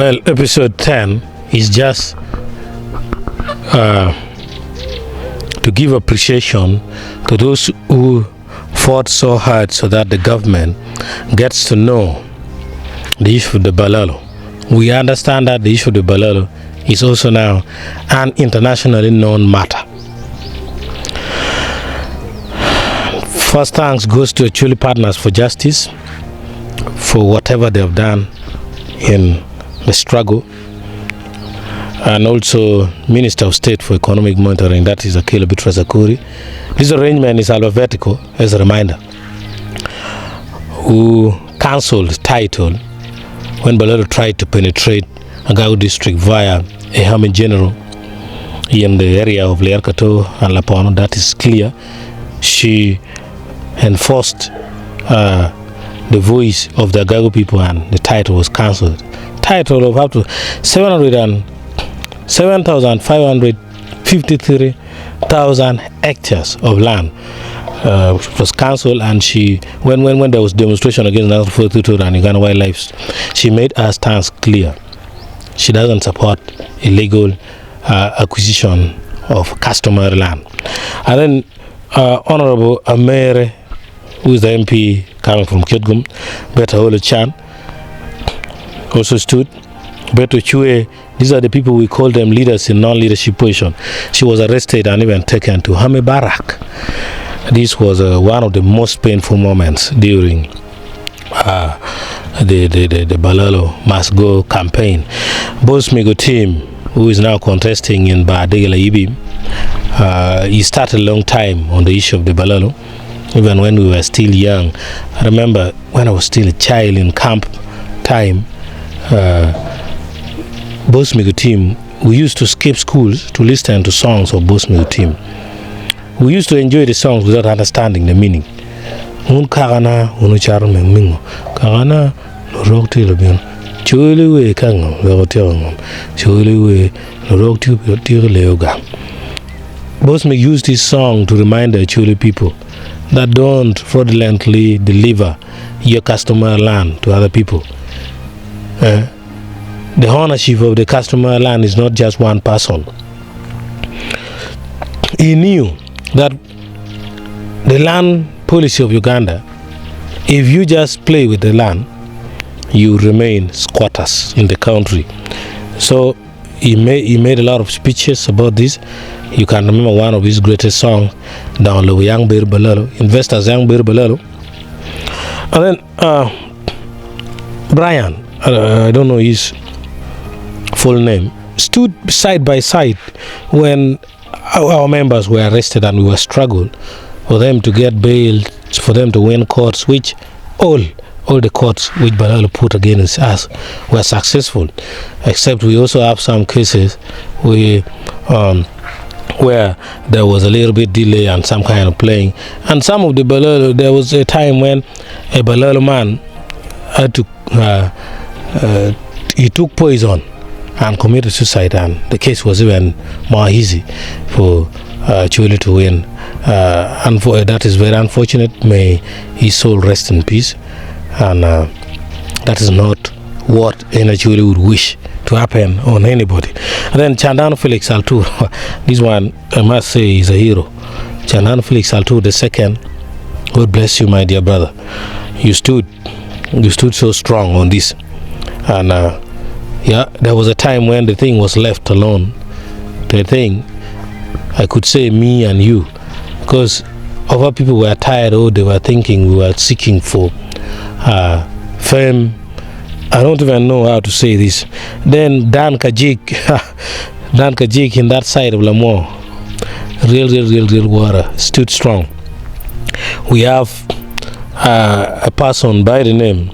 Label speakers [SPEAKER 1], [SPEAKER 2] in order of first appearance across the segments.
[SPEAKER 1] Well, episode 10 is just to give appreciation to those who fought so hard so that the government gets to know the issue of the Balaalo. We understand that the issue of the Balaalo is also now an internationally known matter. First thanks goes to Acholi Partners for Justice for whatever they have done in the struggle, and also Minister of State for Economic Monitoring, that is Akila Bitrazakuri. This arrangement is alphabetical, as a reminder, who cancelled title when Balaalo tried to penetrate Agau district via a Hamin General in the area of Learkato and Lapono. That is clear. She enforced the voice of the Agago people, and the title was cancelled. Title of up to 7,553,000 hectares of land was cancelled, and she, when there was demonstration against National Fortitude and Uganda wildlife, she made her stance clear. She doesn't support illegal acquisition of customary land. And then Honorable Amere, who is the MP coming from Kyotgum, Batoro Chan, also stood. Beto Chue, these are the people we call them leaders in non-leadership position. She was arrested and even taken to Hame Barak. This was one of the most painful moments during the Balaalo Must Go campaign. Boss Migo team, who is now contesting in Badegela Ibi, he started a long time on the issue of the Balaalo, even when we were still young. I remember when I was still a child in camp time, Bosmigo team, we used to skip schools to listen to songs of Bosmigo team. We used to enjoy the songs without understanding the meaning. Kagana unucharo mengo kagana rokti lobion chuli we kango lotiong chuli we rokti leoga. Bosmigo used this song to remind the Acholi people that don't fraudulently deliver your customer land to other people. The ownership of the customer land is not just one person. He knew that the land policy of Uganda, if you just play with the land, you remain squatters in the country. So he made a lot of speeches about this. You can remember one of his greatest songs, down low Young Bear Balaalo, Investors Young Bear Balaalo. And then Brian, I don't know his full name, stood side by side when our members were arrested and we were struggling for them to get bail, for them to win courts, which all the courts which Balaalo put against us were successful, except we also have some cases where there was a little bit delay and some kind of playing. And some of the Balaalo, there was a time when a Balaalo man had to he took poison and committed suicide, and the case was even more easy for Acholi to win. And that is very unfortunate. May his soul rest in peace. And that is not what any Acholi would wish to happen on anybody. And then Chandano Felix Altur, this one I must say is a hero. Chandano Felix Altur II, God bless you, my dear brother. You stood so strong on this. And there was a time when the thing was left alone. The thing, I could say me and you, because other people were tired, or they were thinking we were seeking for fame. I don't even know how to say this. Then Dan Kajik in that side of Lamore, real water, stood strong. We have a person by the name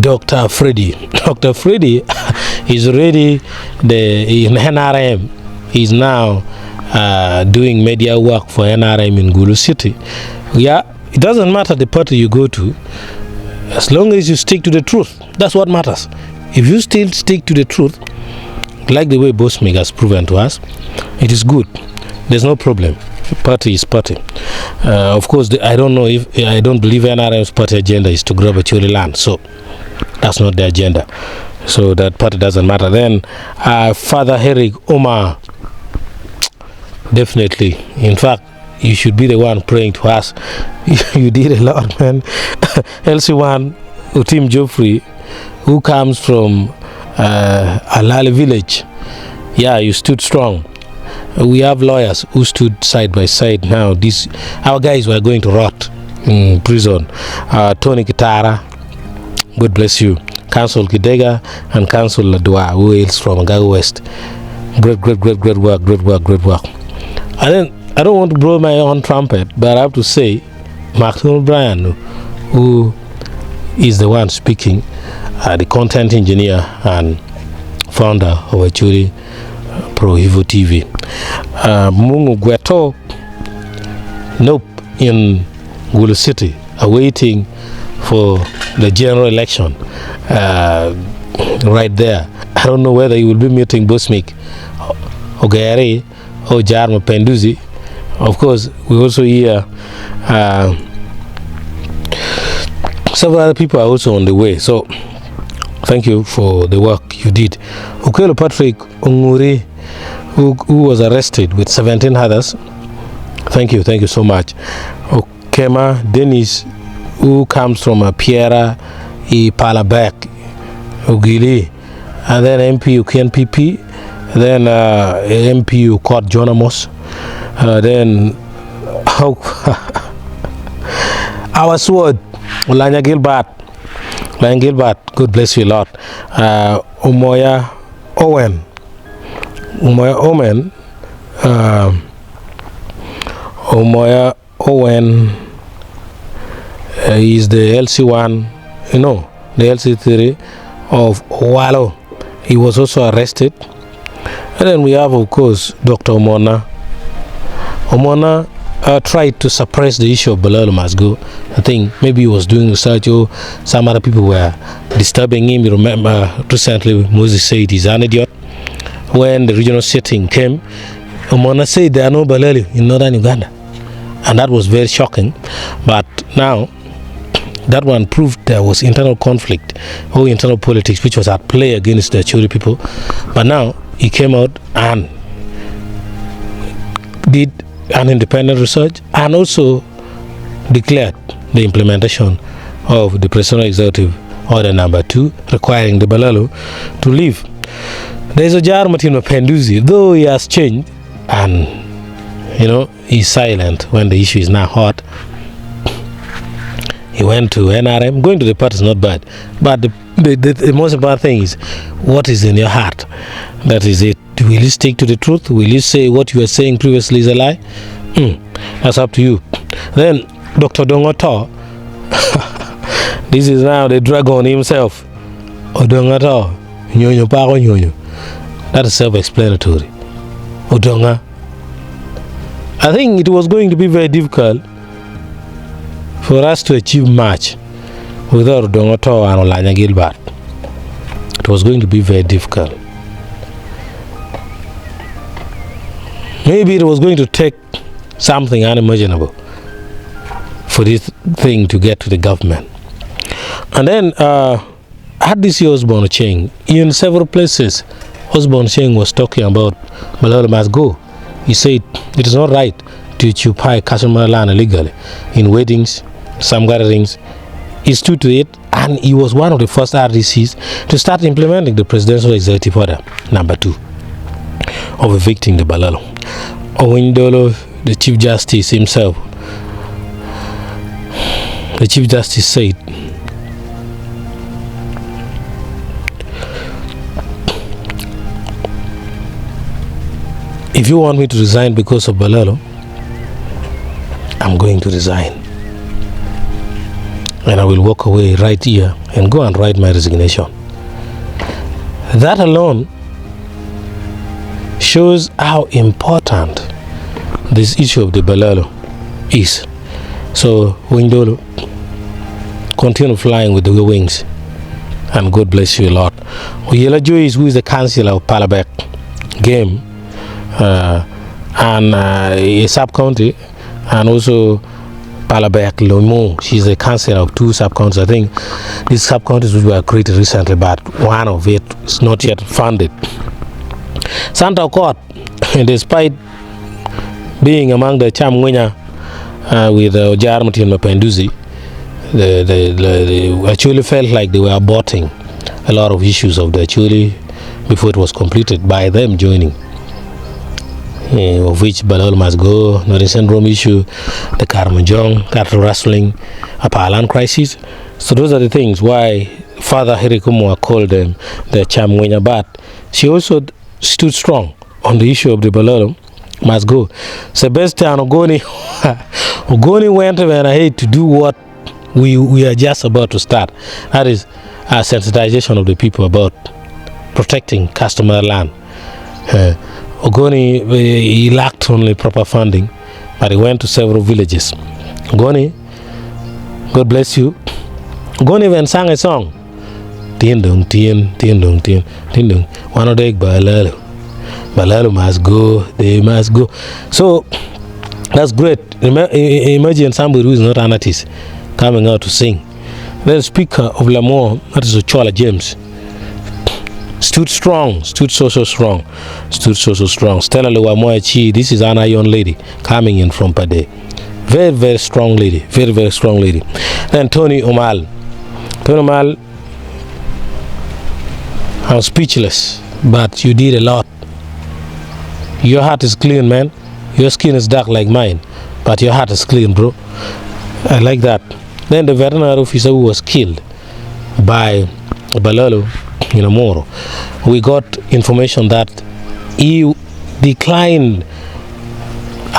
[SPEAKER 1] Dr. Freddy. Dr. Freddy is already in NRM. He's now doing media work for NRM in Gulu City. Yeah, it doesn't matter the party you go to, as long as you stick to the truth. That's what matters. If you still stick to the truth, like the way Bosmigo has proven to us, it is good. There's no problem. Party is party. Of course, I don't believe NRM's party agenda is to grab Acholi land. So That's not the agenda. So that party doesn't matter. Then Father Eric Omar, definitely. In fact, you should be the one praying to us. You did a lot, man. LC1, Utim Joffrey, who comes from Alali village. Yeah, you stood strong. We have lawyers who stood side by side. Now, our guys were going to rot in prison. Tony Kitara, God bless you. Council Kidega and Council Ladua, who hails from Gago West. Great work. I don't want to blow my own trumpet, but I have to say, Mark O'Brien, who is the one speaking, the content engineer and founder of Acholi Pro Evo TV. Mungu Gweto, nope, in Gulu City, awaiting for the general election. Right there. I don't know whether he will be meeting Bosmik, Ogere, or Jarma Penduzi. Of course, we also hear several other people are also on the way. So, thank you for the work you did. Okelo Patrick Onguri, who was arrested with 17 others. Thank you so much. Okema Dennis, who comes from Piera Palabek, Ugili, and then MPU KNPP, then MPU Court Jonamos, then our sword, Lanya Gilbert, God bless you a lot. Umoya Owen, is the LC1, the LC3 of Wailers. He was also arrested. And then we have, of course, Dr. Omona. Omona tried to suppress the issue of Balaalo must go. I think maybe he was doing research or some other people were disturbing him. You remember recently Moses said he's an idiot. When the regional sitting came, Omona said there are no Balaalo in northern Uganda. And that was very shocking. But now, that one proved there was internal conflict or internal politics which was at play against the Acholi people. But now he came out and did an independent research and also declared the implementation of the Presidential Executive Order number 2 requiring the Balaalo to leave. There is a Jarmatino Penduzi, though he has changed and he's silent when the issue is now hot. He went to NRM. Going to the party is not bad, but the most important thing is what is in your heart. That is it. Will you stick to the truth? Will you say what you were saying previously is a lie? That's up to you. Then Dr. Dongoto, this is now the dragon himself. Odongoto, nyonyo paro nyonyo. That is self-explanatory. Odonga. I think it was going to be very difficult for us to achieve much without Dongoto and Olanya Gilbert. It was going to be very difficult. Maybe it was going to take something unimaginable for this thing to get to the government. And then RDC Osborne Cheng, in several places, Osborne Cheng was talking about Balaalo must go. He said it is not right to occupy customer land illegally in weddings, some gatherings. He stood to it, and he was one of the first RDCs to start implementing the Presidential Executive Order number 2 of evicting the Balaalo. Owindolo, the Chief Justice himself, the Chief Justice said, if you want me to resign because of Balaalo, I'm going to resign. And I will walk away right here and go and write my resignation. That alone shows how important this issue of the Balaalo is. So, Windolo, continue flying with the wings, and God bless you a lot. Oyela Joyce, who is the councillor of Palabek Game, and a sub-county, and also Palabek, Lomo. She's a councillor of 2 sub-counties. I think these sub-counties which were created recently, but one of it is not yet funded. Santa Court, despite being among the Chamwinya with Ojarmati and Mapenduzi, they actually felt like they were aborting a lot of issues of the Acholi before it was completed by them joining. Of which Balaalo must go, Northern Syndrome issue, the Karmanjong, cattle rustling, a Palan crisis. So those are the things why Father Herikumwa called them the Chamwenya, but she also stood strong on the issue of the Balaalo must go. Sebastian Ogoni went and ahead to do what we are just about to start. That is a sensitization of the people about protecting customer land. Ogoni, he lacked only proper funding, but he went to several villages. Ogoni, God bless you. Ogoni even sang a song. Tien dong tien, tien dong tien, tien dong. One of the Balaalo. Balaalo must go, they must go. So that's great. Imagine somebody who is not an artist coming out to sing. The speaker of Lamore, that is Ochola James, stood strong, stood so strong. Stella Lewamoachi, this is an iron lady coming in from Pade. Very strong lady, very strong lady. Then Tony Omal, I'm speechless, but you did a lot. Your heart is clean, man. Your skin is dark like mine, but your heart is clean, bro. I like that. Then the veterinary officer who was killed by Balaalo in Amoro, we got information that he declined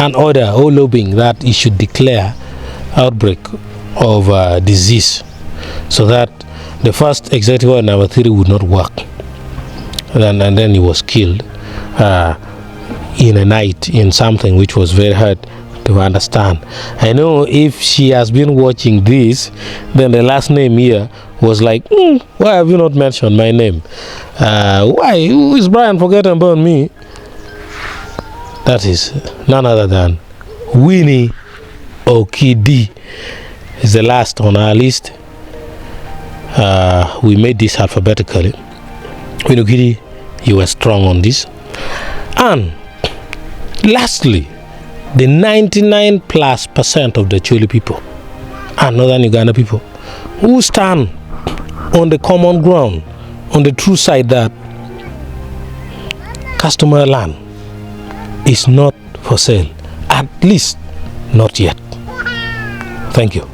[SPEAKER 1] an order or lobbying that he should declare outbreak of disease so that the first executive order number 3 would not work. And then he was killed in a night in something which was very hard to understand. I know if she has been watching this, then the last name here was like, why have you not mentioned my name? Why? Who is Brian forgetting about me? That is none other than Winnie Okidi is the last on our list. We made this alphabetically. Winnie Okidi, you were strong on this. And lastly, the 99+% of the Acholi people and Northern Uganda people who stand on the common ground, on the true side that customer land is not for sale, at least not yet. Thank you.